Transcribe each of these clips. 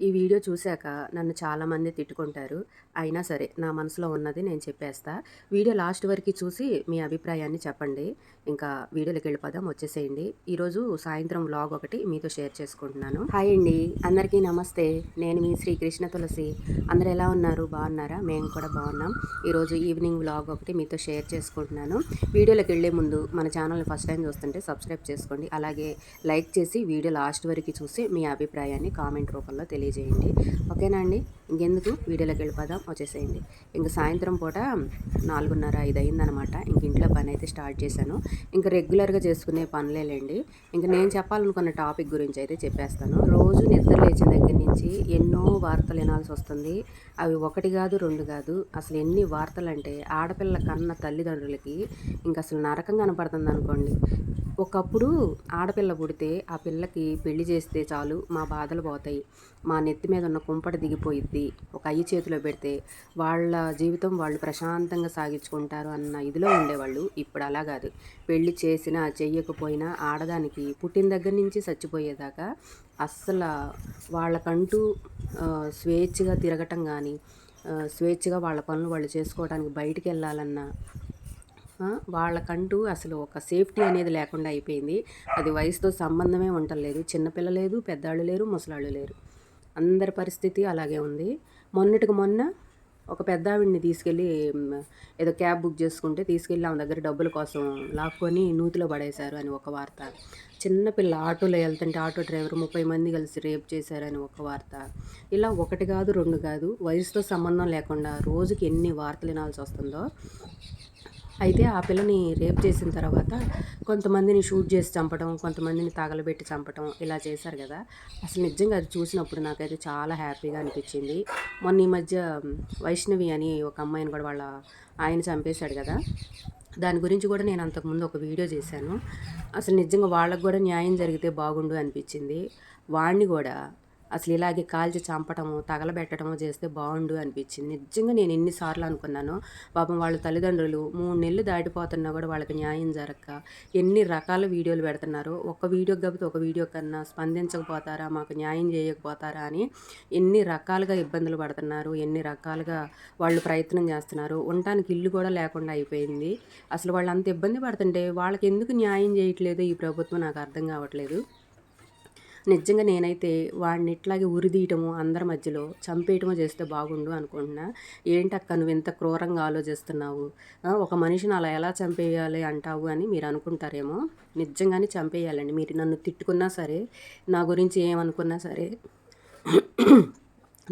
ఈ వీడియో చూశాక నన్ను చాలామంది తిట్టుకుంటారు. అయినా సరే నా మనసులో ఉన్నది నేను చెప్పేస్తా. వీడియో లాస్ట్ వరకు చూసి మీ అభిప్రాయాన్ని చెప్పండి. ఇంకా వీడియోలోకి వెళ్ళిపోదాం, వచ్చేసేయండి. ఈరోజు సాయంత్రం వ్లాగ్ ఒకటి మీతో షేర్ చేసుకుంటున్నాను. హాయ్ అండి, అందరికీ నమస్తే. నేను మీ శ్రీ కృష్ణ తులసి. అందరు ఎలా ఉన్నారు? బాగున్నారా? మేము కూడా బాగున్నాం. ఈరోజు ఈవినింగ్ వ్లాగ్ ఒకటి మీతో షేర్ చేసుకుంటున్నాను. వీడియోలోకి వెళ్ళే ముందు మన ఛానల్ని ఫస్ట్ టైం చూస్తుంటే సబ్స్క్రైబ్ చేసుకోండి. అలాగే లైక్ చేసి వీడియో లాస్ట్ వరకు చూసి మీ అభిప్రాయాన్ని కామెంట్ రూపంలో తెలియజేయండి. ఓకేనా అండి? ఇంకెందుకు వీడియోలోకి వెళ్ళిపోదాం, వచ్చేసేయండి. ఇంక సాయంత్రం పూట 4:30, 5 అయిందనమాట. ఇంక ఇంట్లో పని అయితే స్టార్ట్ చేశాను. ఇంక రెగ్యులర్గా చేసుకునే పనులేలేండి. ఇంక నేను చెప్పాలనుకున్న టాపిక్ గురించి అయితే చెప్పేస్తాను. రోజు నిద్ర లేచిన దగ్గర నుంచి ఎన్నో వార్తలు వినాల్సి వస్తుంది. అవి ఒకటి కాదు, రెండు కాదు. అసలు ఎన్ని వార్తలు అంటే ఆడపిల్ల కన్న తల్లిదండ్రులకి ఇంక అసలు నరకం కనపడుతుంది అనుకోండి. ఒకప్పుడు ఆడపిల్ల పుడితే ఆ పిల్లకి పెళ్లి చేస్తే చాలు మా బాధలు పోతాయి, మా నెత్తి మీద ఉన్న కుంపటి దిగిపోయిద్ది, ఒక అయ్యి చేతిలో పెడితే వాళ్ళ జీవితం వాళ్ళు ప్రశాంతంగా సాగించుకుంటారు అన్న ఇదిలో ఉండేవాళ్ళు. ఇప్పుడు అలా కాదు. పెళ్లి చేసినా చెయ్యకపోయినా ఆడదానికి పుట్టిన దగ్గర నుంచి చచ్చిపోయేదాకా అస్సలు వాళ్ళకంటూ స్వేచ్ఛగా తిరగటం కానీ, స్వేచ్ఛగా వాళ్ళ పనులు వాళ్ళు చేసుకోవడానికి బయటికి వెళ్ళాలన్నా వాళ్ళకంటూ అసలు ఒక సేఫ్టీ అనేది లేకుండా అయిపోయింది. అది వయసుతో సంబంధమే ఉండలేదు. చిన్నపిల్ల లేదు, పెద్దాళ్ళు లేరు, ముసలాళ్ళు లేరు. అందరి పరిస్థితి అలాగే ఉంది. మొన్నటికి మొన్న ఒక పెద్దావిడిని తీసుకెళ్ళి ఏదో క్యాబ్ బుక్ చేసుకుంటే తీసుకెళ్ళి ఆమె దగ్గర డబ్బుల కోసం లాక్కొని నూతిలో పడేశారు అని ఒక వార్త. చిన్నపిల్ల ఆటోలో వెళ్తుంటే ఆటో డ్రైవర్ 30 మంది కలిసి రేప్ చేశారని ఒక వార్త. ఇలా ఒకటి కాదు, రెండు కాదు, వయసుతో సంబంధం లేకుండా రోజుకి ఎన్ని వార్తలు వినాల్సి వస్తుందో. అయితే ఆ పిల్లని రేప్ చేసిన తర్వాత కొంతమందిని షూట్ చేసి చంపడం, కొంతమందిని తగలబెట్టి చంపడం ఇలా చేశారు కదా. అసలు నిజంగా అది చూసినప్పుడు నాకైతే చాలా హ్యాపీగా అనిపించింది. మొన్న ఈ మధ్య వైష్ణవి అని ఒక అమ్మాయిని కూడా వాళ్ళ ఆయన చంపేశాడు కదా. దాని గురించి కూడా నేను అంతకుముందు ఒక వీడియో చేశాను. అసలు నిజంగా వాళ్ళకు కూడా న్యాయం జరిగితే బాగుండు అనిపించింది. వాడిని కూడా అసలు ఇలాగే కాల్చి చంపటము, తగలబెట్టడము చేస్తే బాగుండు అనిపించింది. నిజంగా నేను ఎన్నిసార్లు అనుకున్నాను. పాపం వాళ్ళ తల్లిదండ్రులు 3 నెలలు దాటిపోతున్నా కూడా వాళ్ళకి న్యాయం జరగక ఎన్ని రకాల వీడియోలు పెడుతున్నారు. ఒక వీడియోకి కాకపోతే ఒక వీడియో కన్నా స్పందించకపోతారా, మాకు న్యాయం చేయకపోతారా అని ఎన్ని రకాలుగా ఇబ్బందులు పడుతున్నారు, ఎన్ని రకాలుగా వాళ్ళు ప్రయత్నం చేస్తున్నారు. ఉండటానికి ఇల్లు కూడా లేకుండా అయిపోయింది. అసలు వాళ్ళు అంత ఇబ్బంది పడుతుంటే వాళ్ళకి ఎందుకు న్యాయం చేయట్లేదు ఈ ప్రభుత్వం నాకు అర్థం కావట్లేదు. నిజంగా నేనైతే వాడిని ఇట్లాగే ఉరిదీయటము, అందరి మధ్యలో చంపేయటమో చేస్తే బాగుండు అనుకుంటున్నా. ఏంటక్క నువ్వు ఇంత క్రూరంగా ఆలోచిస్తున్నావు, ఒక మనిషిని అలా ఎలా చంపేయాలి అంటావు అని మీరు అనుకుంటారేమో. నిజంగానే చంపేయాలండి. మీరు నన్ను తిట్టుకున్నా సరే, నా గురించి ఏమనుకున్నా సరే,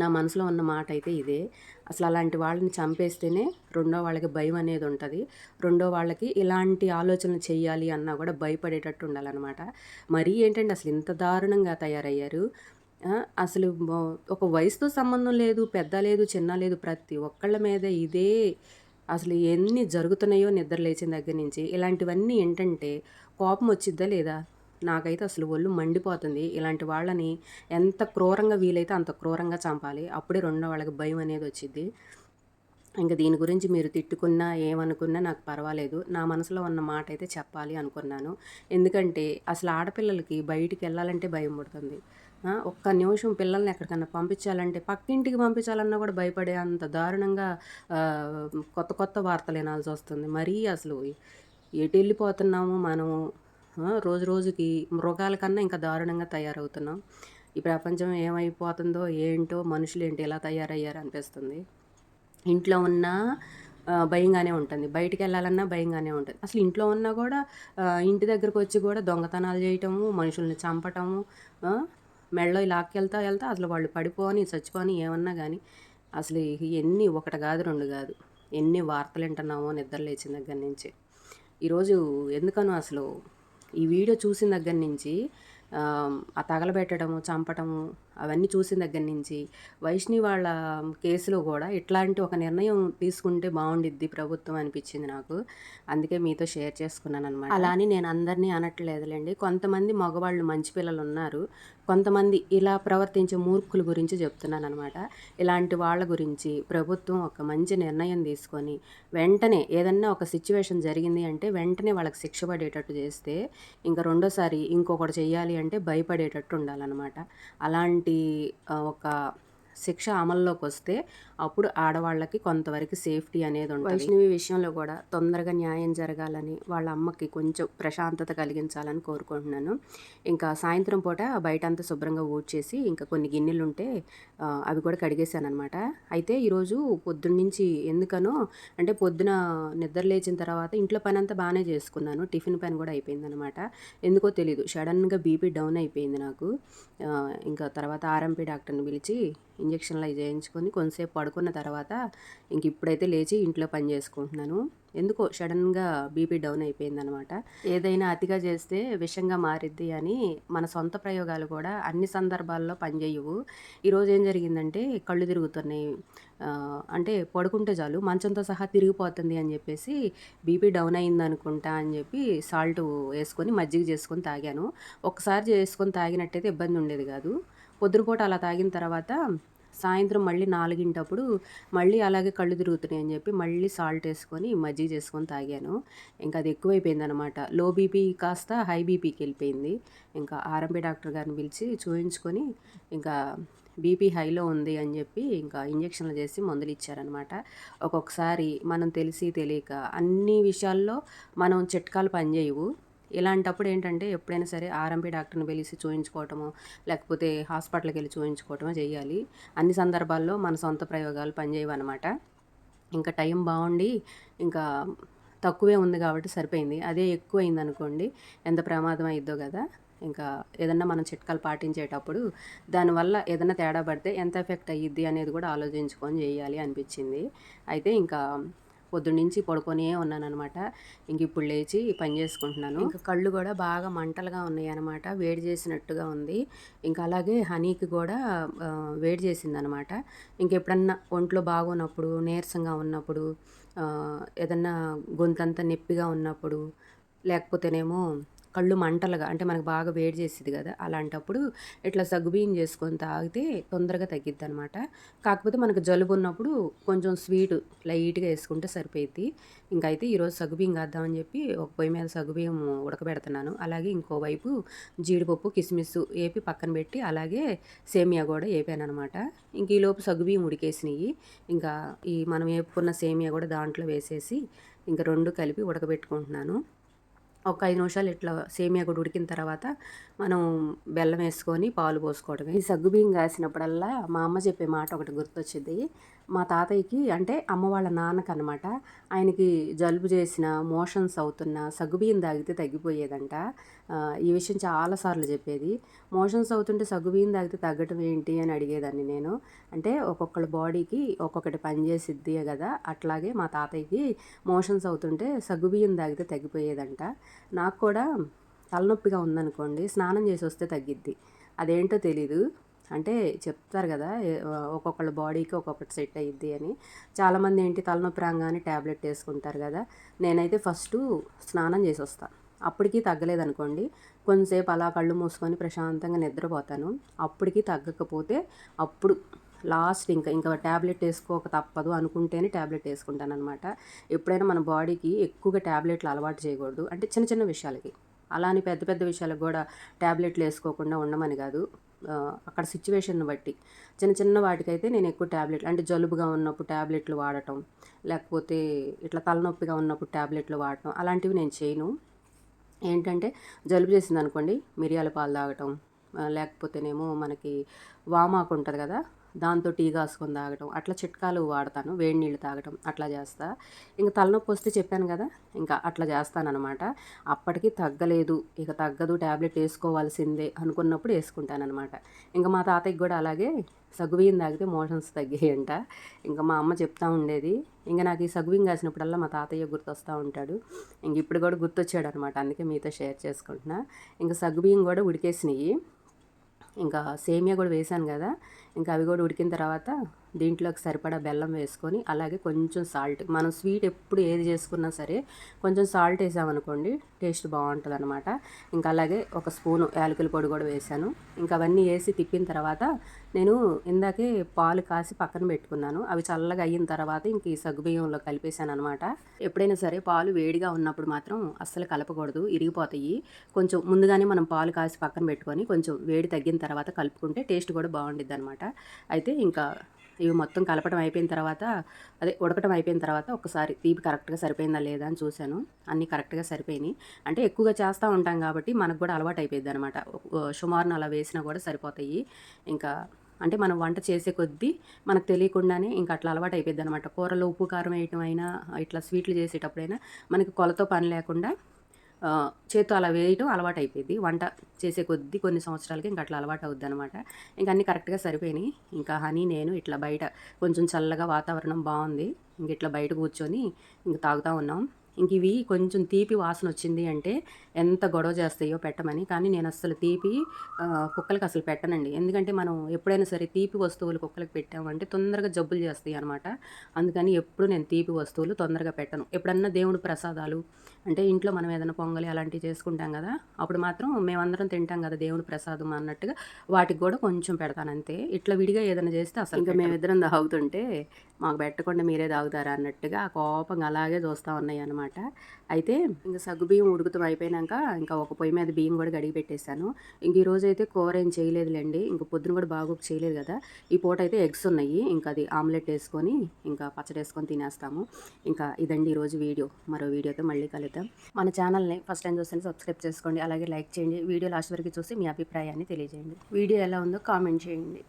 నా మనసులో ఉన్న మాట అయితే ఇదే. అసలు అలాంటి వాళ్ళని చంపేస్తేనే రెండో వాళ్ళకి భయం అనేది ఉంటుంది. రెండో వాళ్ళకి ఇలాంటి ఆలోచనలు చేయాలి అన్నా కూడా భయపడేటట్టు ఉండాలన్నమాట. మరీ ఏంటంటే అసలు ఇంత దారుణంగా తయారయ్యారు. అసలు ఒక వయసుతో సంబంధం లేదు, పెద్ద లేదు, చిన్న లేదు, ప్రతి ఒక్కళ్ళ మీద ఇదే. అసలు ఎన్ని జరుగుతున్నాయో నిద్ర లేచిన దగ్గర నుంచి. ఇలాంటివన్నీ ఏంటంటే కోపం వచ్చిద్దా లేదా? నాకైతే అసలు ఒళ్ళు మండిపోతుంది. ఇలాంటి వాళ్ళని ఎంత క్రూరంగా వీలైతే అంత క్రూరంగా చంపాలి. అప్పుడే రెండో వాళ్ళకి భయం అనేది వచ్చిద్ది. ఇంక దీని గురించి మీరు తిట్టుకున్నా ఏమనుకున్నా నాకు పర్వాలేదు. నా మనసులో ఉన్న మాట అయితే చెప్పాలి అనుకున్నాను. ఎందుకంటే అసలు ఆడపిల్లలకి బయటికి వెళ్ళాలంటే భయం పుడుతుంది. ఒక్క నిమిషం పిల్లల్ని ఎక్కడికన్నా పంపించాలంటే, పక్కింటికి పంపించాలన్నా కూడా భయపడే అంత దారుణంగా కొత్త కొత్త వార్తలు వినాల్సి వస్తుంది. మరీ అసలు ఎటు వెళ్ళిపోతున్నాము మనము. రోజు రోజుకి మృగాల కన్నా ఇంకా దారుణంగా తయారవుతున్నాం. ఈ ప్రపంచం ఏమైపోతుందో ఏంటో, మనుషులు ఏంటి ఎలా తయారయ్యారు అనిపిస్తుంది. ఇంట్లో ఉన్నా భయంగానే ఉంటుంది, బయటికి వెళ్ళాలన్నా భయంగానే ఉంటుంది. అసలు ఇంట్లో ఉన్నా కూడా ఇంటి దగ్గరకు వచ్చి కూడా దొంగతనాలు చేయటము, మనుషుల్ని చంపటము, మెడలో లాక్కెళ్తా వెళ్తా అసలు వాళ్ళు పడిపోని చచ్చిపోని ఏమన్నా కానీ అసలు ఎన్ని ఒకటి కాదు, రెండు కాదు, ఎన్ని వార్తలు వింటున్నామో నిద్ర లేచిన దగ్గర నుంచి. ఈరోజు ఎందుకనో అసలు ఈ వీడియో చూసిన దగ్గర నుంచి ఆ తగలబెట్టడము, చంపటము అవన్నీ చూసిన దగ్గర నుంచి వైష్ణవి వాళ్ళ కేసులో కూడా ఇట్లాంటి ఒక నిర్ణయం తీసుకుంటే బాగుండిద్ది ప్రభుత్వం అనిపించింది నాకు. అందుకే మీతో షేర్ చేసుకున్నాను అనమాట. అలా అని నేను అందరినీ అనట్లేదులేండి. కొంతమంది మగవాళ్ళు మంచి పిల్లలు ఉన్నారు, కొంతమంది ఇలా ప్రవర్తించే మూర్ఖుల గురించి చెప్తున్నాను అనమాట. ఇలాంటి వాళ్ళ గురించి ప్రభుత్వం ఒక మంచి నిర్ణయం తీసుకొని వెంటనే ఏదన్నా ఒక సిచ్యువేషన్ జరిగింది అంటే వెంటనే వాళ్ళకి శిక్ష పడేటట్టు చేస్తే ఇంకా రెండోసారి ఇంకొకటి చెయ్యాలి అంటే భయపడేటట్టు ఉండాలన్నమాట. అలాంటి ఇలాంటి ఒక శిక్ష అమల్లోకొస్తే అప్పుడు ఆడవాళ్ళకి కొంతవరకు సేఫ్టీ అనేది ఉంటది. వైష్ణవి విషయంలో కూడా తొందరగా న్యాయం జరగాలని, వాళ్ళ అమ్మకి కొంచెం ప్రశాంతత కలిగించాలని కోరుకుంటున్నాను. ఇంకా సాయంత్రం పూట బయటంతా శుభ్రంగా ఊడ్చేసి ఇంకా కొన్ని గిన్నెలుంటే అవి కూడా కడిగేశాననమాట. అయితే ఈరోజు పొద్దున్నుంచి ఎందుకనో అంటే పొద్దున నిద్ర లేచిన తర్వాత ఇంట్లో పనంతా బాగానే చేసుకున్నాను. టిఫిన్ పని కూడా అయిపోయిందనమాట. ఎందుకో తెలీదు సడన్‌గా బీపీ డౌన్ అయిపోయింది నాకు. ఇంకా తర్వాత ఆర్ఎంపీ డాక్టర్‌ని పిలిచి ఇంజెక్షన్లు అవి చేయించుకొని కొంతసేపు పడుకున్న తర్వాత ఇంక ఇప్పుడైతే లేచి ఇంట్లో పని చేసుకుంటున్నాను. ఎందుకో సడన్‌గా బీపీ డౌన్ అయిపోయిందనమాట. ఏదైనా అతిగా చేస్తే విషంగా మారిద్ది అని మన సొంత ప్రయోగాలు కూడా అన్ని సందర్భాల్లో పనిచేయవు. ఈరోజు ఏం జరిగిందంటే కళ్ళు తిరుగుతున్నాయి. అంటే పడుకుంటే చాలు మంచంతో సహా తిరిగిపోతుంది అని చెప్పేసి బీపీ డౌన్ అయిందనుకుంటా అని చెప్పి సాల్ట్ వేసుకొని మజ్జిగ చేసుకొని తాగాను. ఒక్కసారి చేసుకొని తాగినట్టయితే ఇబ్బంది ఉండేది కాదు. పొద్దున పూట అలా తాగిన తర్వాత సాయంత్రం మళ్ళీ 4 మళ్ళీ అలాగే కళ్ళు తిరుగుతున్నాయి అని చెప్పి మళ్ళీ సాల్ట్ వేసుకొని మజ్జిగ చేసుకొని తాగాను. ఇంకా అది ఎక్కువైపోయిందనమాట. లో బీపీ కాస్త హై బీపీకి వెళ్ళిపోయింది. ఇంకా ఆర్ఎంపీ డాక్టర్ గారిని పిలిచి చూయించుకొని ఇంకా బీపీ హైలో ఉంది అని చెప్పి ఇంకా ఇంజెక్షన్లు చేసి మందులు ఇచ్చారనమాట. ఒక్కొక్కసారి మనం తెలిసి తెలియక అన్ని విషయాల్లో మనం చిట్కాలు పనిచేయవు. ఇలాంటప్పుడు ఏంటంటే ఎప్పుడైనా సరే ఆర్ఎంపీ డాక్టర్ని పిలిచి చూయించుకోవటమో లేకపోతే హాస్పిటల్కి వెళ్ళి చూయించుకోవటమో చేయాలి. అన్ని సందర్భాల్లో మన సొంత ప్రయోగాలు పనిచేయవన్నమాట. ఇంకా టైం బాగుండి ఇంకా తక్కువే ఉంది కాబట్టి సరిపోయింది. అదే ఎక్కువైందనుకోండి ఎంత ప్రమాదం అయిద్దో కదా. ఇంకా ఏదన్నా మనం చిట్కాలు పాటించేటప్పుడు దానివల్ల ఏదన్నా తేడా పడితే ఎంత ఎఫెక్ట్ అయ్యిద్ది అనేది కూడా ఆలోచించుకొని చేయాలి అనిపించింది. అయితే ఇంకా పొద్దున్నుంచి పడుకొనే ఉన్నాననమాట. ఇంక ఇప్పుడు లేచి పని చేసుకుంటున్నాను. ఇంకా కళ్ళు కూడా బాగా మంటలుగా ఉన్నాయన్నమాట. వేడి చేసినట్టుగా ఉంది. ఇంకా అలాగే హనీకి కూడా వేడి చేసిందనమాట. ఇంకెప్పుడన్నా ఒంట్లో బాగోనప్పుడు, నీరసంగా ఉన్నప్పుడు, ఏదన్నా గొంతంతా నొప్పిగా ఉన్నప్పుడు, లేకపోతేనేమో కళ్ళు మంటలుగా అంటే మనకు బాగా వేడి చేసిద్ది కదా. అలాంటప్పుడు ఇట్లా సగ్గుబియ్యం చేసుకొని తాగితే తొందరగా తగ్గిద్దనమాట. కాకపోతే మనకు జలుబు ఉన్నప్పుడు కొంచెం స్వీటు లైట్‌గా వేసుకుంటే సరిపోయిద్ది. ఇంకా అయితే ఈరోజు సగ్గుబియ్యం కాద్దామని చెప్పి ఒక పొయ్యి మీద సగ్గుబియ్యం ఉడకబెడుతున్నాను. అలాగే ఇంకోవైపు జీడిపప్పు, కిస్మిస్ ఏపి పక్కన పెట్టి అలాగే సేమియా కూడా ఏపాననమాట. ఇంక ఈలోపు సగ్గుబియ్యం ఉడికేసినాయి. ఇంకా ఈ మనం ఏపుకున్న సేమియా కూడా దాంట్లో వేసేసి ఇంక 2 కలిపి ఉడకబెట్టుకుంటున్నాను. ఒక 5 నిమిషాలు ఇట్లా సేమియా కూడా ఉడికిన తర్వాత మనం బెల్లం వేసుకొని పాలు పోసుకోవడమే. ఈ సగ్గుబియ్యం కాసినప్పుడల్లా మా అమ్మ చెప్పే మాట ఒకటి గుర్తొచ్చింది. మా తాతయ్యకి అంటే అమ్మ వాళ్ళ నాన్నకనమాట. ఆయనకి జలుబు చేసిన, మోషన్స్ అవుతున్నా సగ్గుబియ్యం తాగితే తగ్గిపోయేదంట. ఈ విషయం చాలా సార్లు చెప్పేది. మోషన్స్ అవుతుంటే సగ్గుబియ్యం తాగితే తగ్గటం ఏంటి అని అడిగేదాన్ని నేను. అంటే ఒక్కొక్కళ్ళ బాడీకి ఒక్కొక్కటి పనిచేసిద్ది కదా. అట్లాగే మా తాతయ్యకి మోషన్స్ అవుతుంటే సగ్గుబియ్యం తాగితే తగ్గిపోయేదంట. నాకు కూడా తలనొప్పిగా ఉందనుకోండి స్నానం చేసి వస్తే తగ్గిద్ది. అదేంటో తెలీదు. అంటే చెప్తారు కదా ఒక్కొక్కళ్ళ బాడీకి ఒక్కొక్కటి సెట్ అయ్యిద్ది అని. చాలామంది ఏంటి తలనొప్పి రాగానే ట్యాబ్లెట్ వేసుకుంటారు కదా. నేనైతే ఫస్టు స్నానం చేసి వస్తాను. అప్పటికి తగ్గలేదనుకోండి కొంతసేపు అలా కళ్ళు మూసుకొని ప్రశాంతంగా నిద్రపోతాను. అప్పటికి తగ్గకపోతే అప్పుడు లాస్ట్ ఇంకా ట్యాబ్లెట్ వేసుకోక తప్పదు అనుకుంటేనే ట్యాబ్లెట్ వేసుకుంటాననమాట. ఎప్పుడైనా మన బాడీకి ఎక్కువగా ట్యాబ్లెట్లు అలవాటు చేయకూడదు. అంటే చిన్న చిన్న విషయాలకి. అలా అని పెద్ద పెద్ద విషయాలకు కూడా ట్యాబ్లెట్లు వేసుకోకుండా ఉండమని కాదు. అక్కడ సిచ్యువేషన్‌ని బట్టి. చిన్న చిన్న వాటికైతే నేను ఎక్కువ ట్యాబ్లెట్లు అంటే జలుబుగా ఉన్నప్పుడు ట్యాబ్లెట్లు వాడటం, లేకపోతే ఇట్లా తలనొప్పిగా ఉన్నప్పుడు ట్యాబ్లెట్లు వాడటం అలాంటివి నేను చేయను. ఏంటంటే జలుబు చేసిందనుకోండి మిరియాల పాలు తాగటం, లేకపోతేనేమో మనకి వామాకు ఉంటది కదా. దాంతో టీ కాసుకొని తాగటం అట్లా చిట్కాలు వాడతాను. వేడి నీళ్ళు తాగటం అట్లా చేస్తా. ఇంక తలనొప్పి వస్తే చెప్పాను కదా ఇంకా అట్లా చేస్తాననమాట. అప్పటికి తగ్గలేదు ఇక తగ్గదు ట్యాబ్లెట్ వేసుకోవాల్సిందే అనుకున్నప్పుడు వేసుకుంటాననమాట. ఇంక మా తాతయ్యకి కూడా అలాగే సగ్గుబియ్యం తాగితే మోషన్స్ తగ్గాయంట. ఇంక మా అమ్మ చెప్తా ఉండేది. ఇంక నాకు ఈ సగ్గుబియ్యం కాసినప్పుడల్లా మా తాతయ్య గుర్తొస్తూ ఉంటాడు. ఇంక ఇప్పుడు కూడా గుర్తొచ్చాడనమాట. అందుకే మీతో షేర్ చేసుకుంటున్నా. ఇంక సగ్గుబియ్యం కూడా ఉడికేసినాయి. ఇంకా సేమియా కూడా వేశాను కదా. ఇంకా అవి కూడా ఉడికిన తర్వాత దీంట్లోకి సరిపడా బెల్లం వేసుకొని అలాగే కొంచెం సాల్ట్, మనం స్వీట్ ఎప్పుడు ఏది చేసుకున్నా సరే కొంచెం సాల్ట్ వేసామనుకోండి టేస్ట్ బాగుంటుందన్నమాట. ఇంకా అలాగే ఒక స్పూను యాలకుల పొడి కూడా వేసాను. ఇంకా అవన్నీ వేసి తిప్పిన తర్వాత నేను ఇందాకే పాలు కాసి పక్కన పెట్టుకున్నాను. అవి చల్లగా అయిన తర్వాత ఇంక ఈ సగ్గుబియ్యంలో కలిపేసాను అనమాట. ఎప్పుడైనా సరే పాలు వేడిగా ఉన్నప్పుడు మాత్రం అస్సలు కలపకూడదు, ఇరిగిపోతాయి. కొంచెం ముందుగానే మనం పాలు కాసి పక్కన పెట్టుకొని కొంచెం వేడి తగ్గిన తర్వాత కలుపుకుంటే టేస్ట్ కూడా బాగుండిద్ది అనమాట. అయితే ఇంకా ఇవి మొత్తం కలపడం అయిపోయిన తర్వాత, అదే ఉడకటం అయిపోయిన తర్వాత ఒకసారి తీపి కరెక్ట్గా సరిపోయిందా లేదా అని చూశాను. అన్నీ కరెక్ట్గా సరిపోయినాయి. అంటే ఎక్కువగా చేస్తూ ఉంటాం కాబట్టి మనకు కూడా అలవాటు అయిపోయింది అనమాట. సుమారున అలా వేసినా కూడా సరిపోతాయి. ఇంకా అంటే మనం వంట చేసే కొద్దీ మనకు తెలియకుండానే ఇంకా అట్లా అలవాటు అయిపోయింది అనమాట. కూరలో ఉప్పు కారం వేయటం అయినా, ఇట్లా స్వీట్లు చేసేటప్పుడైనా మనకి కొలతో పని లేకుండా చేత్తో అలా వేయటం అలవాటు అయిపోయింది. వంట చేసే కొద్దీ కొన్ని సంవత్సరాలకి ఇంక అట్లా అలవాటు అవుద్దనమాట. ఇంక అన్నీ కరెక్ట్గా సరిపోయినాయి. ఇంకా హనీ నేను ఇట్లా బయట కొంచెం చల్లగా వాతావరణం బాగుంది, ఇంక ఇట్లా బయట కూర్చొని ఇంక తాగుతూ ఉన్నాం. ఇంక ఇవి కొంచెం తీపి వాసన వచ్చింది అంటే ఎంత గొడవ చేస్తాయో పెట్టమని. కానీ నేను అస్సలు తీపి కుక్కలకి అసలు పెట్టనండి. ఎందుకంటే మనం ఎప్పుడైనా సరే తీపి వస్తువులు కుక్కలకి పెట్టామంటే తొందరగా జబ్బులు చేస్తాయి అనమాట. అందుకని ఎప్పుడు నేను తీపి వస్తువులు తొందరగా పెట్టను. ఎప్పుడన్నా దేవుడి ప్రసాదాలు అంటే ఇంట్లో మనం ఏదైనా పొంగలి అలాంటివి చేసుకుంటాం కదా, అప్పుడు మాత్రం మేమందరం తింటాం కదా దేవుడి ప్రసాదం అన్నట్టుగా వాటికి కూడా కొంచెం పెడతాను అంతే. ఇట్లా విడిగా ఏదైనా చేస్తే అసలు ఇంకా మేమిద్దరం తాగుతుంటే మాకు పెట్టకుండా మీరే తాగుతారా అన్నట్టుగా కోపంగా అలాగే చూస్తూ ఉన్నాయి అనమాట. అయితే ఇంకా సగ్గుబియ్యం ఉడుకుతం అయిపోయినాక ఇంకా ఒక పొయ్యి మీద బియ్యం కూడా కడిగి పెట్టేశాను. ఇంక ఈరోజు అయితే కూర ఏం చేయలేదులేండి, ఇంక పొద్దున కూడా బాగోక చేయలేదు కదా. ఈ పూట అయితే ఎగ్స్ ఉన్నాయి, ఇంకా అది ఆమ్లెట్ వేసుకొని ఇంకా పచ్చడి వేసుకొని తినేస్తాము. ఇంకా ఇదండి ఈరోజు వీడియో. మరో వీడియోతో మళ్ళీ కలుద్దాం. మన ఛానల్ని ఫస్ట్ టైం చూస్తే సబ్స్క్రైబ్ చేసుకోండి, అలాగే లైక్ చేయండి. వీడియో లాస్ట్ వరకు చూసి మీ అభిప్రాయాన్ని తెలియజేయండి. వీడియో ఎలా ఉందో కామెంట్ చేయండి.